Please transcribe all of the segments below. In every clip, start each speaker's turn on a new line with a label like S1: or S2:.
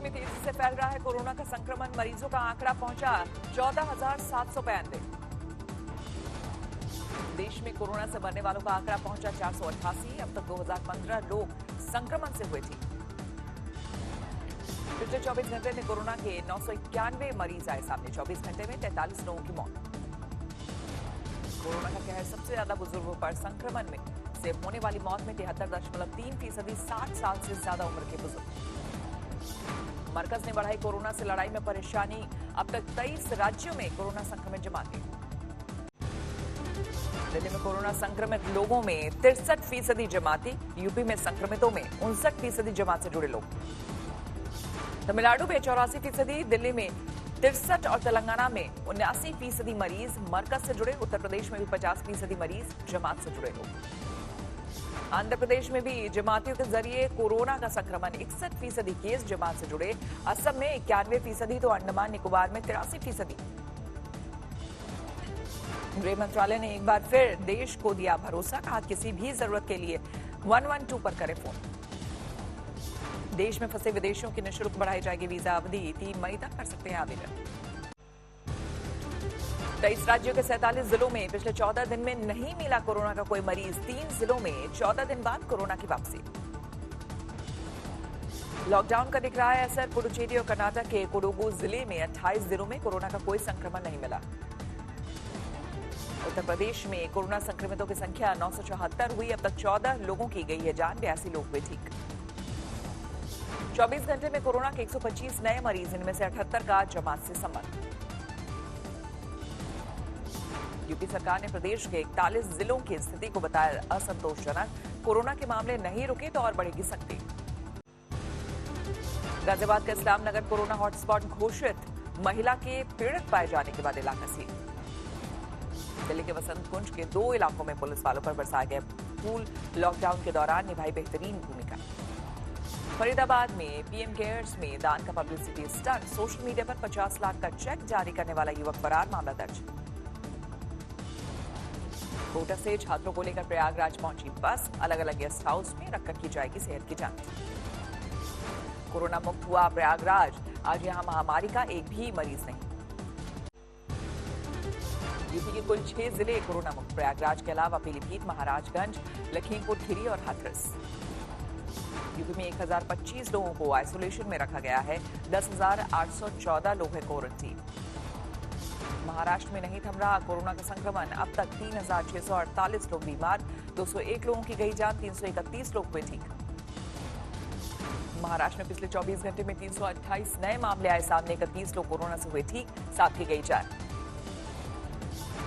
S1: में तेजी से फैल रहा है कोरोना का संक्रमण। मरीजों का आंकड़ा पहुंचा 14,792। देश में कोरोना से मरने वालों का आंकड़ा पहुंचा 488। अब तक 2015 लोग संक्रमण से हुए ठीक। पिछले 24 घंटे में कोरोना के 991 मरीज आए सामने। 24 घंटे में 43 लोगों की मौत। कोरोना का कहर सबसे ज्यादा बुजुर्गों पर। संक्रमण में से होने वाली मौत में 73.3% 60 साल से ज्यादा उम्र के बुजुर्ग। मरकज ने बढ़ाई कोरोना से लड़ाई में परेशानी। अब तक 23 राज्यों में कोरोना संक्रमित जमाते। दिल्ली में कोरोना संक्रमित लोगों में 63% जमाती। यूपी में संक्रमितों में 59% जमात से जुड़े लोग। तमिलनाडु में 84%, दिल्ली में 63 और तेलंगाना में 79% मरीज मरकज से जुड़े। उत्तर प्रदेश में भी 50% मरीज जमात से जुड़े लोग। आंध्र प्रदेश में भी जमातियों के जरिए कोरोना का संक्रमण। 61% केस जमात से जुड़े। असम में 91%, तो अंडमान निकोबार में 83%। गृह मंत्रालय ने एक बार फिर देश को दिया भरोसा। कहा किसी भी जरूरत के लिए 112 पर करें फोन। देश में फंसे विदेशियों की निःशुल्क बढ़ाई जाएगी वीजा अवधि। 3 मई तक कर सकते हैं आवेदन। 23 राज्यों के 47 जिलों में पिछले 14 दिन में नहीं मिला कोरोना का कोई मरीज। 3 जिलों में 14 दिन बाद कोरोना की वापसी। लॉकडाउन का दिख रहा है असर। पुडुचेरी और कर्नाटक के कोडगु जिले में 28 दिनों में कोरोना का कोई संक्रमण नहीं मिला। उत्तर प्रदेश में कोरोना संक्रमितों की संख्या 974 हुई। अब तक 14 लोगों की गई है जान। 82 लोग हुए ठीक। 24 घंटे में कोरोना के 125 नए मरीज, इनमें से 78 का जमात से संबंध। यूपी सरकार ने प्रदेश के 41 जिलों की स्थिति को बताया असंतोषजनक। कोरोना के मामले नहीं रुके तो और बढ़ेगी सख्ती। गाजियाबाद का इस्लाम नगर कोरोना हॉटस्पॉट घोषित। महिला के पीड़ित पाए जाने के बाद इलाका सील। दिल्ली के वसंत कुंज के 2 इलाकों में पुलिस वालों पर बरसाए गए फूल। लॉकडाउन के दौरान निभाई बेहतरीन भूमिका। फरीदाबाद में पीएम केयर्स में दान का पब्लिसिटी स्टंट। सोशल मीडिया पर 50 लाख का चेक जारी करने वाला युवक फरार, मामला दर्ज। कोटा से छात्रों को लेकर प्रयागराज पहुंची बस। अलग अलग गेस्ट हाउस में रखकर की जाएगी सेहत की जांच। कोरोना मुक्त हुआ प्रयागराज। आज यहां महामारी का एक भी मरीज नहीं। यूपी के कुल 6 जिले कोरोना मुक्त। प्रयागराज के अलावा पीलीभीत, महाराजगंज, लखीमपुर खीरी और हाथरस। यूपी में 1025 लोगों को आइसोलेशन में रखा गया है। 10,814 लोग हैं क्वारंटीन। महाराष्ट्र में नहीं थम रहा कोरोना का संक्रमण। अब तक 3,648 लोग बीमार। 201 लोगों की गई जान। 331 लोग हुए ठीक। महाराष्ट्र में पिछले 24 घंटे में 328 नए मामले आए सामने। 31 लोग कोरोना से हुए ठीक, 7 की गई जान।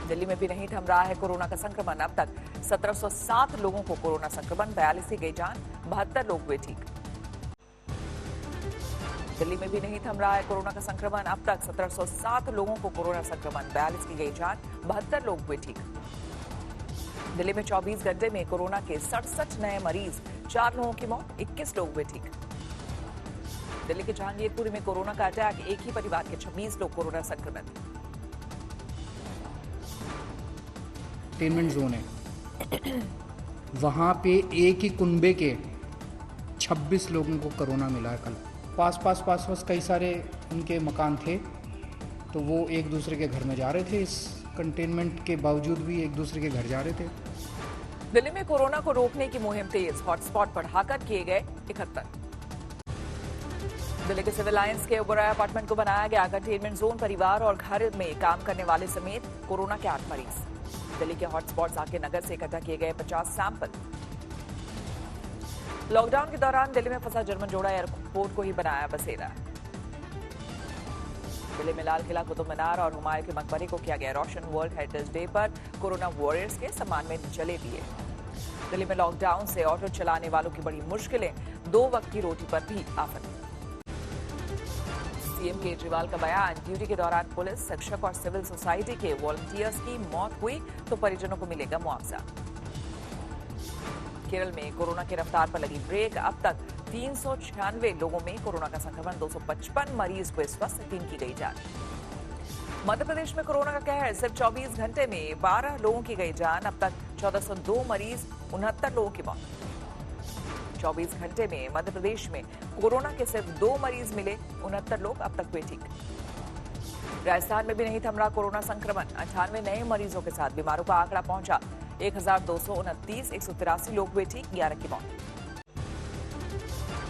S1: दिल्ली में भी नहीं थम रहा है कोरोना का संक्रमण। अब तक 1707 लोगों को कोरोना संक्रमण। 42 की गई जान। 72 लोग हुए ठीक। दिल्ली में भी नहीं थम रहा है कोरोना का संक्रमण। अब तक 1707 लोगों को कोरोना संक्रमण। 42 की गई जान। 72 लोग हुए ठीक। दिल्ली में 24 घंटे में कोरोना के 67 नए मरीज। 4 लोगों की मौत। 21 लोग हुए ठीक। दिल्ली के जहांगीरपुरी में कोरोना का अटैक। एक ही परिवार के 26 लोग कोरोना संक्रमित।
S2: कंटेनमेंट जोन है, वहाँ पे एक ही कुनबे के 26 लोगों को कोरोना मिला है कल। पास कई सारे उनके मकान थे, तो वो एक दूसरे के घर में जा रहे थे। इस कंटेनमेंट के बावजूद भी एक दूसरे के घर जा रहे थे।
S1: दिल्ली में कोरोना को रोकने की मुहिम तेज। हॉटस्पॉट बढ़ाकर किए गए 71। दिल्ली के सिविल लाइंस के ओबराय अपार्टमेंट को बनाया गया कंटेनमेंट जोन। परिवार और घर में काम करने वाले समेत कोरोना के 8 मरीज। दिल्ली के हॉटस्पॉट आके नगर से इकट्ठा किए गए 50 सैंपल। लॉकडाउन के दौरान दिल्ली में फंसा जर्मन जोड़ा एयरपोर्ट को ही बनाया बसेरा। दिल्ली में लाल किला, कुतुब मीनार और हुमायूं के मकबरे को किया गया रोशन। वर्ल्ड हेरिटेज डे पर कोरोना वॉरियर्स के सम्मान में जले दिए। दिल्ली में लॉकडाउन से ऑटो चलाने वालों की बड़ी मुश्किलें। 2 वक्त की रोटी पर भी आफत। सीएम केजरीवाल का बयान। ड्यूटी के दौरान पुलिस, शिक्षक और सिविल सोसाइटी के वॉलंटियर्स की मौत हुई तो परिजनों को मिलेगा मुआवजा। केरल में कोरोना की रफ्तार पर लगी ब्रेक। अब तक 396 लोगों में कोरोना का संक्रमण। 255 मरीज हुए स्वस्थ। 3 की गई जान। मध्य प्रदेश में कोरोना का कहर। सिर्फ 24 घंटे में 12 लोगों की गई जान। अब तक 1402 मरीज, 69 लोगों की मौत। 24 घंटे में मध्य प्रदेश में कोरोना के सिर्फ 2 मरीज मिले, 69 लोग अब तक हुए ठीक। राजस्थान में भी नहीं थम रहा कोरोना संक्रमण, 98 नए मरीजों के साथ बीमारों का आंकड़ा पहुंचा 1229, 183 लोग हुए ठीक, 11 की मौत।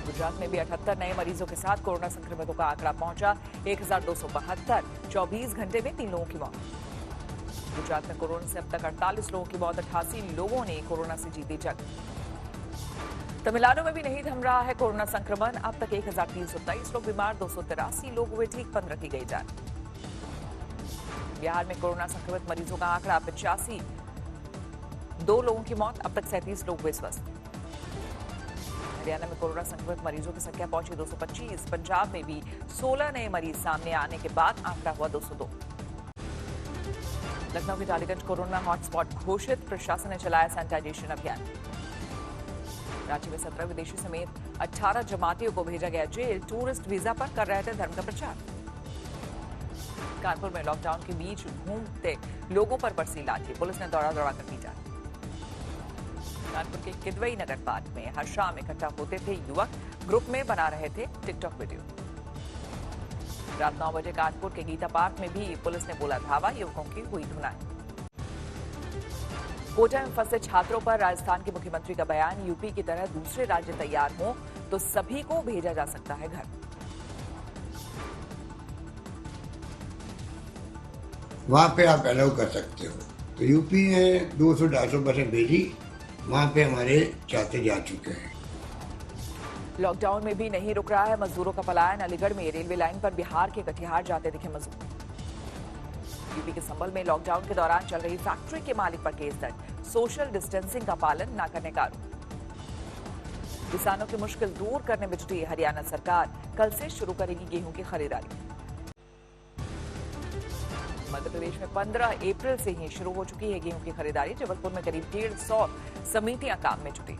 S1: गुजरात में भी 78 नए मरीजों के साथ कोरोना संक्रमितों का आंकड़ा पहुंचा 1272, 24 घंटे में 3 लोगों की मौत। गुजरात में कोरोना से अब तक 48 लोगों की मौत, 88 लोगों ने कोरोना से जीती जंग। तमिलनाडु में भी नहीं थम रहा है कोरोना संक्रमण, अब तक 1323 लोग बीमार, 283 लोग हुए ठीक, 15 की गई जान। बिहार में कोरोना संक्रमित मरीजों का आंकड़ा 85, 2 लोगों की मौत, अब तक 37 लोग हुए स्वस्थ। हरियाणा में कोरोना संक्रमित मरीजों की संख्या पहुंची 225, पंजाब में भी 16 नए मरीज सामने आने के बाद आंकड़ा हुआ 202। लखनऊ के डालीगंज कोरोना हॉटस्पॉट घोषित, प्रशासन ने चलाया सैनिटाइजेशन अभियान। रांची में 17 विदेशी समेत 18 जमातियों को भेजा गया जेल, टूरिस्ट वीजा पर कर रहे थे धर्म का प्रचार। कानपुर में लॉकडाउन के बीच घूमते लोगों पर बरसी लाठी, पुलिस ने दौड़ा कर की जांच। कानपुर के किदवई नगर पार्क में हर शाम इकट्ठा होते थे युवक, ग्रुप में बना रहे थे टिकटॉक वीडियो। रात 9 बजे कानपुर के गीता पार्क में भी पुलिस ने बोला धावा, युवकों की हुई धुनाई। कोटा में फंसे छात्रों पर राजस्थान के मुख्यमंत्री का बयान, यूपी की तरह दूसरे राज्य तैयार हों तो सभी को भेजा जा सकता है घर।
S3: वहां पे आप अलाउ कर सकते हो, तो यूपी ने 200-250 बसें भेजी, वहां पे हमारे छात्र जा चुके हैं।
S1: लॉकडाउन में भी नहीं रुक रहा है मजदूरों का पलायन, अलीगढ़ में रेलवे लाइन पर बिहार के कटिहार जाते दिखे मजदूर। यूपी के संभल में लॉकडाउन के दौरान चल रही फैक्ट्री के मालिक पर केस दर्ज, सोशल डिस्टेंसिंग का पालन न करने का आरोप। किसानों की मुश्किल दूर करने में जुटी हरियाणा सरकार, कल से शुरू करेगी गेहूं की खरीदारी। मध्य प्रदेश में 15 अप्रैल से ही शुरू हो चुकी है गेहूं की खरीदारी, जबलपुर में करीब 150 समितियां काम में जुटी।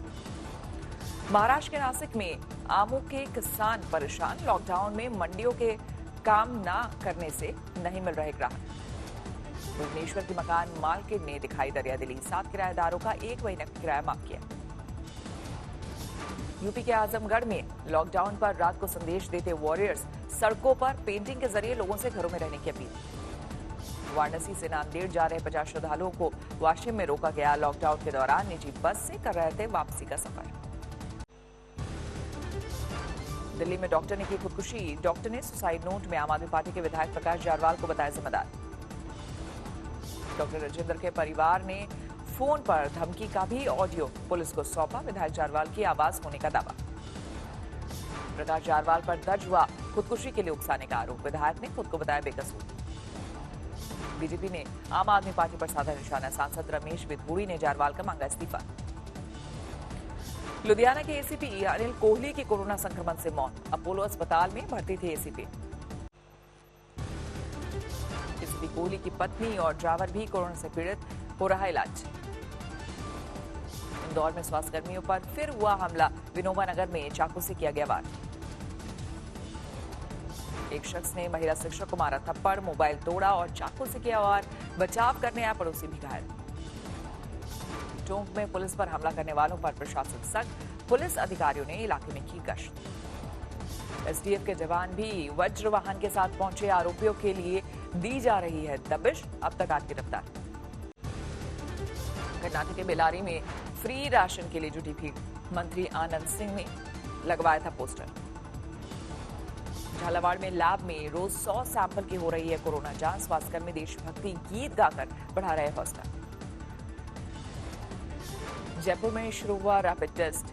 S1: महाराष्ट्र के नासिक में आमों के किसान परेशान, लॉकडाउन में मंडियों के काम न करने से नहीं मिल रहे ग्राहक। भुवनेश्वर की मकान मालकिन ने दिखाई दरियादिली, 7 किराएदारों का 1 महीने का किराया माफ किया। यूपी के आजमगढ़ में लॉकडाउन पर रात को संदेश देते वॉरियर्स, सड़कों पर पेंटिंग के जरिए लोगों से घरों में रहने की अपील। वाराणसी से नांदेड़ जा रहे 50 श्रद्धालुओं को वाशिम में रोका गया, लॉकडाउन के दौरान निजी बस से कर रहे थे वापसी का सफर। दिल्ली में डॉक्टर ने की खुदकुशी, डॉक्टर ने सुसाइड नोट में आम आदमी पार्टी के विधायक प्रकाश जारवाल को बताया जिम्मेदार। डॉक्टर राजेंद्र के परिवार ने फोन पर धमकी का भी ऑडियो पुलिस को सौंपा, विधायक जारवाल की आवाज होने का दावा। प्रकाश जारवाल पर दर्ज हुआ खुदकुशी के लिए उकसाने का आरोप, विधायक ने खुद को बताया बेकसूर। बीजेपी ने आम आदमी पार्टी पर साधा निशाना, सांसद रमेश विधूड़ी ने जारवाल का मांगा इस्तीफा। लुधियाना के एसीपी अनिल कोहली की कोरोना संक्रमण से मौत, अपोलो अस्पताल में भर्ती थे एसीपी। एसीपी कोहली की पत्नी और ड्राइवर भी कोरोना से पीड़ित, हो रहा इलाज। इंदौर में स्वास्थ्यकर्मियों पर फिर हुआ हमला, विनोबा नगर में चाकू से किया गया वार। एक शख्स ने महिला शिक्षक को मारा थप्पड़, मोबाइल तोड़ा और चाकू से किया वार, बचाव करने आया पड़ोसी भी घायल। टोंक में पुलिस पर हमला करने वालों पर प्रशासन सख्त, पुलिस अधिकारियों ने इलाके में की गश्त। एसटीएफ के जवान भी वज्र वाहन के साथ पहुंचे, आरोपियों के लिए दी जा रही है दबिश, अब तक 8 गिरफ्तार। कर्नाटक के बेलारी में फ्री राशन के लिए जुटी भीड़, मंत्री आनंद सिंह ने लगवाया था पोस्टर। झालावाड़ में लैब में रोज 100 सैंपल की हो रही है कोरोना जांच, स्वास्थ्यकर्मी देशभक्ति गीत गाकर बढ़ा रहे हौसला। जयपुर में शुरू हुआ रैपिड टेस्ट,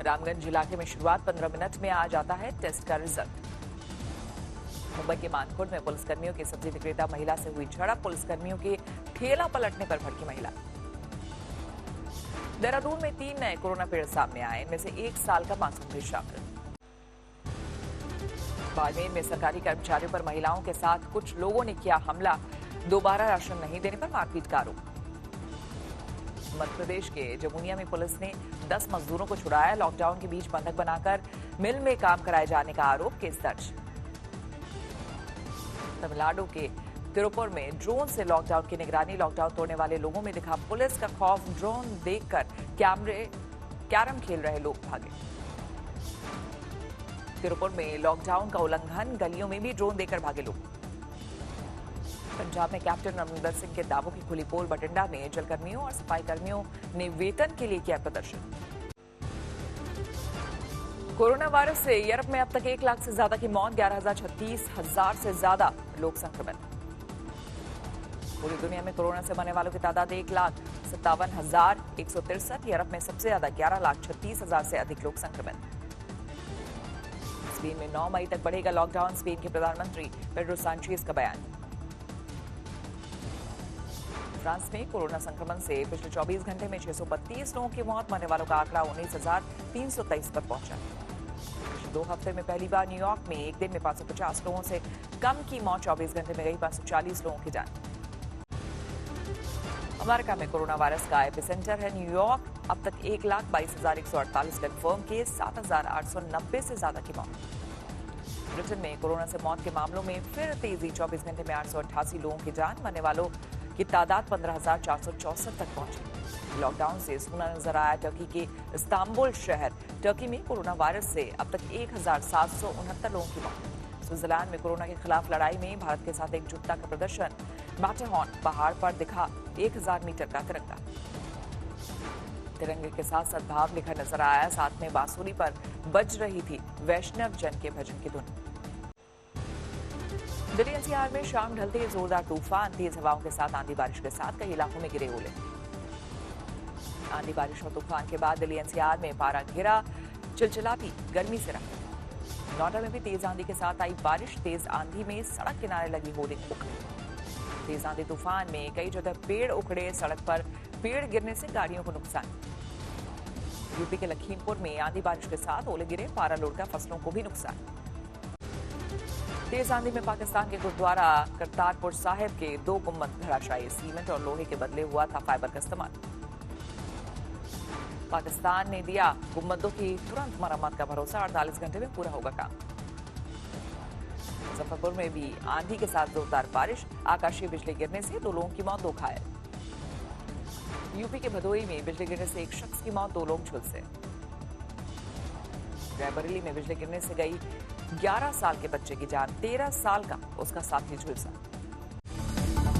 S1: रामगंज इलाके में शुरुआत, 15 मिनट में आ जाता है टेस्ट का रिजल्ट। मुंबई के मानखुर्द में पुलिसकर्मियों की सब्जी विक्रेता महिला से हुई झड़प, पुलिसकर्मियों के ठेला पलटने पर भड़की महिला। देहरादून में 3 नए कोरोना पीड़ित सामने आए, इनमें से 1 साल का मासूम भी शामिल। बाड़मेर में सरकारी कर्मचारियों पर महिलाओं के साथ कुछ लोगों ने किया हमला, दोबारा राशन नहीं देने पर मारपीट का आरोप। मध्य प्रदेश के जमुनिया में पुलिस ने 10 मजदूरों को छुड़ाया, लॉकडाउन के बीच बंधक बनाकर मिल में काम कराए जाने का आरोप, केस दर्ज। तमिलनाडु के तिरुपुर में ड्रोन से लॉकडाउन की निगरानी, लॉकडाउन तोड़ने वाले लोगों में दिखा पुलिस का खौफ, ड्रोन देखकर कैरम खेल रहे लोग भागे। तिरुपुर में लॉकडाउन का उल्लंघन, गलियों में भी ड्रोन देकर भागे लोग। पंजाब में कैप्टन अमरिंदर सिंह के दावों की खुली पोल, बठिंडा में जलकर्मियों और सफाई कर्मियों ने वेतन के लिए किया प्रदर्शन। कोरोना वायरस से यूरोप में अब तक 1 लाख से ज्यादा की मौत, 36,000 से ज्यादा लोग संक्रमित। पूरी दुनिया में कोरोना से मरने वालों की तादाद 1,57,163। यूरोप में सबसे ज्यादा 11,36,000 से अधिक लोग संक्रमित। स्पेन में 9 मई तक बढ़ेगा लॉकडाउन, स्पेन के प्रधानमंत्री पेड्रो सांचेज का बयान। फ्रांस में कोरोना संक्रमण से पिछले 24 घंटे में 632 लोगों की मौत, मरने वालों का आंकड़ा 19,323 पर पहुंचा। पिछले 2 हफ्ते में पहली बार न्यूयॉर्क में एक दिन में 550 लोगों से कम की मौत, 24 घंटे में गई 540 लोगों की जान। अमेरिका में कोरोना वायरस का एपिसेंटर है न्यूयॉर्क। अब तक 1,22,148 कंफर्म केस, 7,890 से ज्यादा की मौत। ब्रिटेन में कोरोना से मौत के मामलों में फिर तेजी, 24 घंटे में 888 लोगों की जान, मरने वालों की तादाद 15,464 तक पहुंची। लॉकडाउन से सूना नजर आया टर्की के इस्तांबुल शहर। टर्की में कोरोना वायरस से अब तक 1,769 लोगों की मौत। स्विट्जरलैंड में कोरोना के खिलाफ लड़ाई में भारत के साथ एकजुटता का प्रदर्शन। मैटरहॉर्न पहाड़ पर दिखा 1,000 मीटर का तिरंगा। तिरंगे के साथ सद्भाव लिखा नजर आया, साथ में बांसुरी पर बज रही थी वैष्णव जन के भजन की धुन। दिल्ली एनसीआर में शाम ढलते जोरदार तूफान, तेज हवाओं के साथ आंधी बारिश के साथ कई इलाकों में गिरे ओले। आंधी बारिश और तूफान के बाद दिल्ली एनसीआर में पारा गिरा, चिलचिलाती गर्मी से राहत। नोएडा में भी तेज आंधी के साथ आई बारिश, तेज आंधी में सड़क किनारे लगी होर्डिंग उखड़ी। तेज आंधी तूफान में कई जगह पेड़ उखड़े, सड़क पर पेड़ गिरने से गाड़ियों को नुकसान। यूपी के लखीमपुर में आंधी बारिश के साथ ओले गिरे, पारा लुढ़का, फसलों को भी नुकसान। तेज आंधी में पाकिस्तान के गुरुद्वारा करतारपुर साहिब के 2 गुम्बद धराशायी, सीमेंट और लोहे के बदले हुआ था फाइबर का इस्तेमाल। पाकिस्तान ने दिया गुम्बदों की तुरंत मरम्मत का भरोसा, 48 घंटे में पूरा होगा काम। मुजफ्फरपुर में भी आंधी के साथ जोरदार बारिश, आकाशीय बिजली गिरने से 2 लोगों की मौत, 2 घायल। यूपी के भदोही में बिजली गिरने से 1 शख्स की मौत, 2 लोग झुलसे। रायबरेली में बिजली गिरने से गई 11 साल के बच्चे की जान, 13 साल का उसका साथी झुलसा।